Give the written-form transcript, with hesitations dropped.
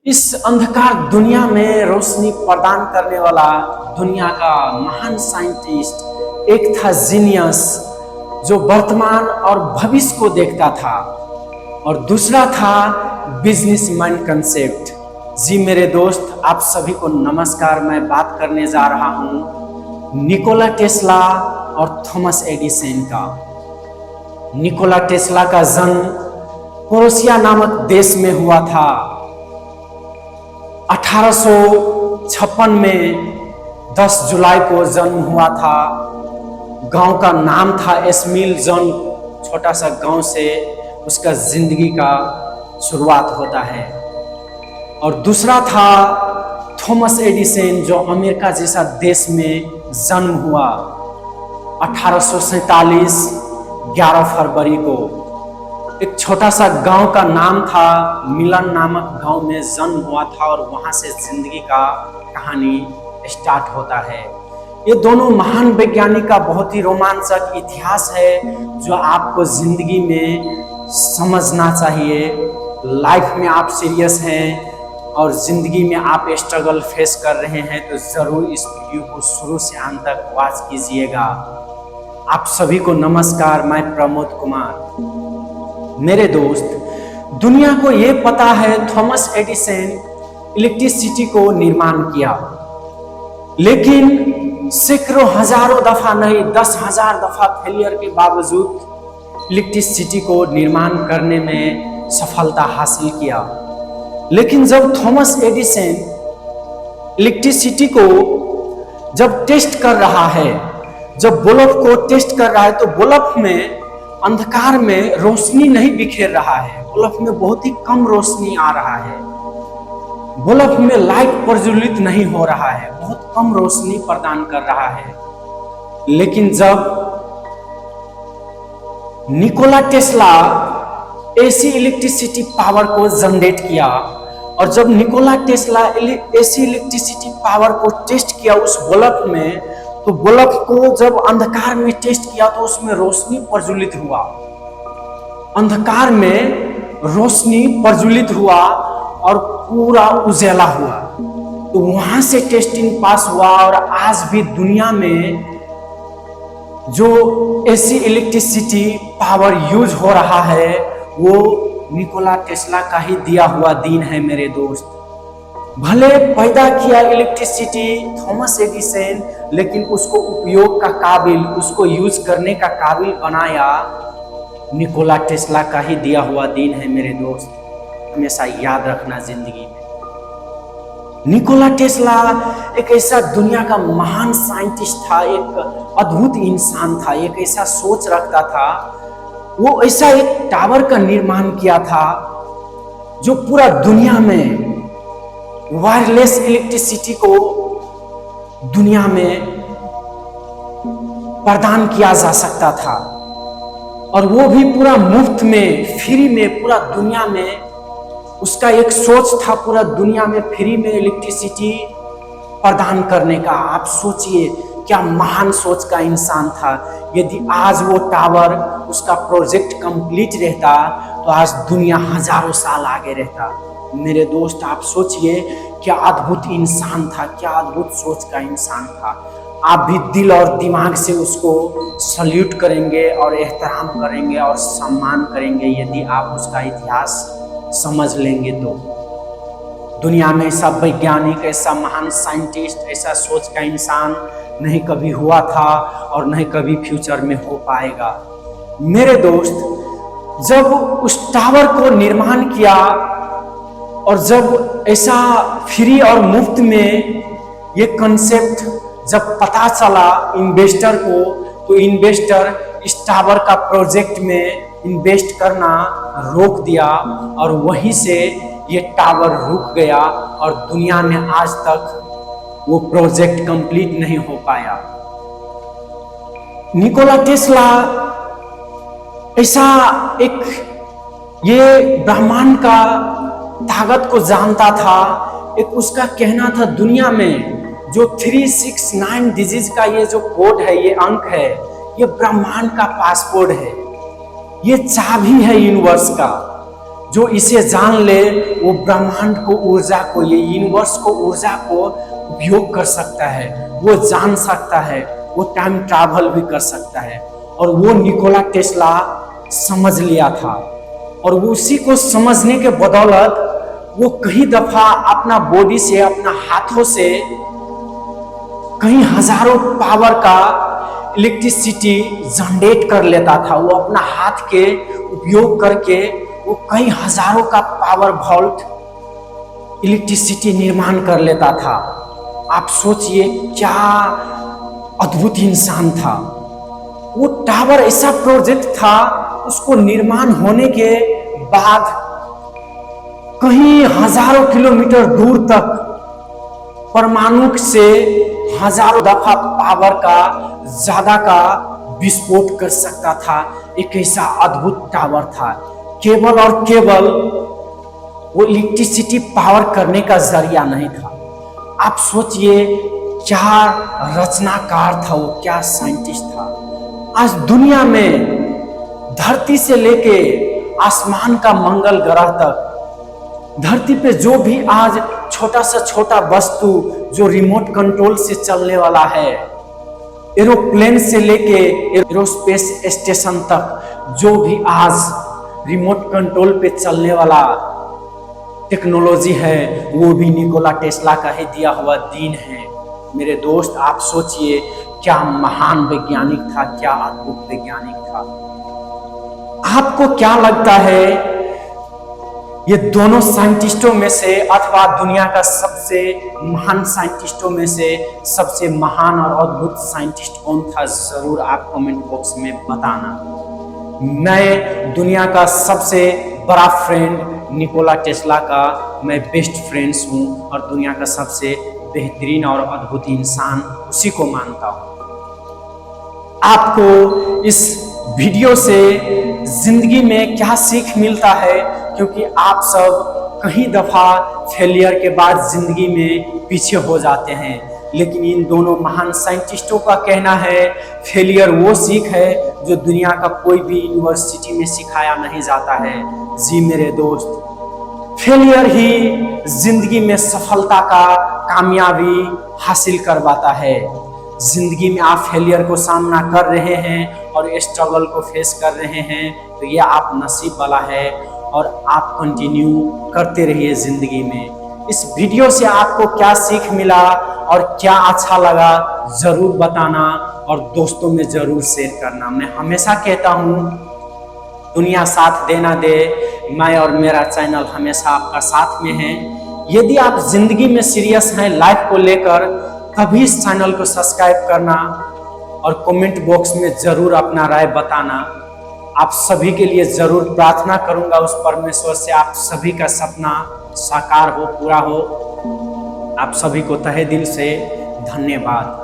इस अंधकार दुनिया में रोशनी प्रदान करने वाला दुनिया का महान साइंटिस्ट एक था जीनियस, जो वर्तमान और भविष्य को देखता था, और दूसरा था बिजनेसमैन कंसेप्ट। जी मेरे दोस्त, आप सभी को नमस्कार। मैं बात करने जा रहा हूँ निकोला टेस्ला और थॉमस एडिसन का। निकोला टेस्ला का जन्म क्रोएशिया नामक देश में हुआ था। 1856 में 10 जुलाई को जन्म हुआ था। गांव का नाम था एस्मिल जॉन। छोटा सा गांव से उसका जिंदगी का शुरुआत होता है। और दूसरा था थॉमस एडिसन, जो अमेरिका जैसा देश में जन्म हुआ 1847 11 फरवरी को। एक छोटा सा गांव का नाम था मिलन नामक गांव में जन्म हुआ था, और वहां से जिंदगी का कहानी स्टार्ट होता है। ये दोनों महान वैज्ञानिक का बहुत ही रोमांचक इतिहास है, जो आपको जिंदगी में समझना चाहिए। लाइफ में आप सीरियस हैं और जिंदगी में आप स्ट्रगल फेस कर रहे हैं, तो जरूर इस वीडियो को शुरू से अंत तक वॉच कीजिएगा। आप सभी को नमस्कार, मैं प्रमोद कुमार। मेरे दोस्त, दुनिया को यह पता है थॉमस एडिसन इलेक्ट्रिसिटी को निर्माण किया, लेकिन सैकड़ों हजारों दफा नहीं 10,000 दफा फेलियर के बावजूद इलेक्ट्रिसिटी को निर्माण करने में सफलता हासिल किया। लेकिन जब थॉमस एडिसन इलेक्ट्रिसिटी को जब टेस्ट कर रहा है, जब बल्ब को टेस्ट कर रहा है, तो बल्ब में अंधकार में रोशनी नहीं बिखेर रहा है। बल्ब में बहुत ही कम रोशनी आ रहा है। बल्ब में लाइट प्रज्वलित नहीं हो रहा है, बहुत कम रोशनी प्रदान कर रहा है। लेकिन जब Nikola Tesla AC electricity power को जनरेट किया, और जब Nikola Tesla AC electricity power को टेस्ट किया उस बल्ब में, तो बल्ब को जब अंधकार में टेस्ट किया तो उसमें रोशनी प्रज्वलित हुआ। अंधकार में रोशनी प्रज्वलित हुआ और पूरा उजाला हुआ। तो वहां से टेस्टिंग पास हुआ, और आज भी दुनिया में जो एसी इलेक्ट्रिसिटी पावर यूज हो रहा है, वो निकोला टेस्ला का ही दिया हुआ दिन है मेरे दोस्त। भले पैदा किया इलेक्ट्रिसिटी थॉमस एडिसन, लेकिन उसको उपयोग का काबिल, उसको यूज करने का काबिल बनाया निकोला टेस्ला का ही दिया हुआ दिन है मेरे दोस्त। हमेशा याद रखना जिंदगी में। निकोला टेस्ला एक ऐसा दुनिया का महान साइंटिस्ट था, एक अद्भुत इंसान था, एक ऐसा सोच रखता था। वो ऐसा एक टावर का निर्माण किया था जो पूरा दुनिया में वायरलेस इलेक्ट्रिसिटी को दुनिया में प्रदान किया जा सकता था, और वो भी पूरा मुफ्त में, फ्री में। पूरा दुनिया में उसका एक सोच था, पूरा दुनिया में फ्री में इलेक्ट्रिसिटी प्रदान करने का। आप सोचिए क्या महान सोच का इंसान था। यदि आज वो टावर, उसका प्रोजेक्ट कंप्लीट रहता, तो आज दुनिया हजारों साल आगे रहता। मेरे दोस्त, आप सोचिए क्या अद्भुत इंसान था, क्या अद्भुत सोच का इंसान था। आप भी दिल और दिमाग से उसको सल्यूट करेंगे और एहतराम करेंगे और सम्मान करेंगे, यदि आप उसका इतिहास समझ लेंगे तो। दुनिया में ऐसा वैज्ञानिक, ऐसा महान साइंटिस्ट, ऐसा सोच का इंसान नहीं कभी हुआ था और नहीं कभी फ्यूचर में हो पाएगा। मेरे दोस्त, जब उस टावर को निर्माण किया और जब ऐसा फ्री और मुफ्त में ये कंसेप्ट जब पता चला इन्वेस्टर को, तो इन्वेस्टर इस टावर का प्रोजेक्ट में इन्वेस्ट करना रोक दिया, और वहीं से ये टावर रुक गया, और दुनिया में आज तक वो प्रोजेक्ट कंप्लीट नहीं हो पाया। निकोला टेस्ला ऐसा एक ये ब्रह्मांड का ताकत को जानता था। एक उसका कहना था, दुनिया में जो 369 डिजीज का ये जो कोड है, ये अंक है, ये ब्रह्मांड का पासपोर्ट है, ये चाबी है यूनिवर्स का। जो इसे जान ले वो ब्रह्मांड को, ऊर्जा को, ये यूनिवर्स को, ऊर्जा को उपयोग कर सकता है, वो जान सकता है, वो टाइम ट्रैवल भी कर सकता है। और वो निकोला टेस्ला समझ लिया था, और वो उसी को समझने के बदौलत वो कई दफा अपना बॉडी से, अपना हाथों से कई हजारों पावर का इलेक्ट्रिसिटी जनरेट कर लेता था। वो अपना हाथ के उपयोग करके वो कई हजारों का पावर वोल्ट इलेक्ट्रिसिटी निर्माण कर लेता था। आप सोचिए क्या अद्भुत इंसान था। वो टावर ऐसा प्रोजेक्ट था, उसको निर्माण होने के बाद कहीं हजारों किलोमीटर दूर तक परमाणु से हजारों दफा पावर का ज्यादा का विस्फोट कर सकता था। एक ऐसा अद्भुत टावर था। केवल और केवल वो इलेक्ट्रिसिटी पावर करने का जरिया नहीं था। आप सोचिए क्या रचनाकार था वो, क्या साइंटिस्ट था। आज दुनिया में धरती से लेके आसमान का मंगल ग्रह तक, धरती पे जो भी आज छोटा से छोटा वस्तु जो रिमोट कंट्रोल से चलने वाला है, एरोप्लेन से लेके एरोस्पेस स्टेशन तक जो भी आज रिमोट कंट्रोल पे चलने वाला टेक्नोलॉजी है, वो भी निकोला टेस्ला का ही दिया हुआ देन है। मेरे दोस्त, आप सोचिए क्या महान वैज्ञानिक था, क्या अद्भुत वैज्ञानिक था। आपको क्या लगता है ये दोनों साइंटिस्टों में से, अथवा दुनिया का सबसे महान साइंटिस्टों में से सबसे महान और अद्भुत साइंटिस्ट कौन था? जरूर आप कमेंट बॉक्स में बताना। मैं दुनिया का सबसे बड़ा फ्रेंड निकोला टेस्ला का मैं बेस्ट फ्रेंड्स हूँ, और दुनिया का सबसे बेहतरीन और अद्भुत इंसान उसी को मानता हूँ। आपको इस वीडियो से जिंदगी में क्या सीख मिलता है? क्योंकि आप सब कई दफा फेलियर के बाद जिंदगी में पीछे हो जाते हैं, लेकिन इन दोनों महान साइंटिस्टों का कहना है फेलियर वो सीख है जो दुनिया का कोई भी यूनिवर्सिटी में सिखाया नहीं जाता है। जी मेरे दोस्त, फेलियर ही जिंदगी में सफलता का कामयाबी हासिल करवाता है। जिंदगी में आप फेलियर को सामना कर रहे हैं और स्ट्रगल को फेस कर रहे हैं, तो ये आप नसीब वाला है, और आप कंटिन्यू करते रहिए जिंदगी में। इस वीडियो से आपको क्या सीख मिला और क्या अच्छा लगा जरूर बताना, और दोस्तों में जरूर शेयर करना। मैं हमेशा कहता हूँ दुनिया साथ देना दे, मैं और मेरा चैनल हमेशा आपका साथ में है। यदि आप जिंदगी में सीरियस हैं लाइफ को लेकर, तभी इस चैनल को सब्सक्राइब करना और कमेंट बॉक्स में जरूर अपना राय बताना। आप सभी के लिए जरूर प्रार्थना करूंगा उस परमेश्वर से, आप सभी का सपना साकार हो, पूरा हो। आप सभी को तहे दिल से धन्यवाद।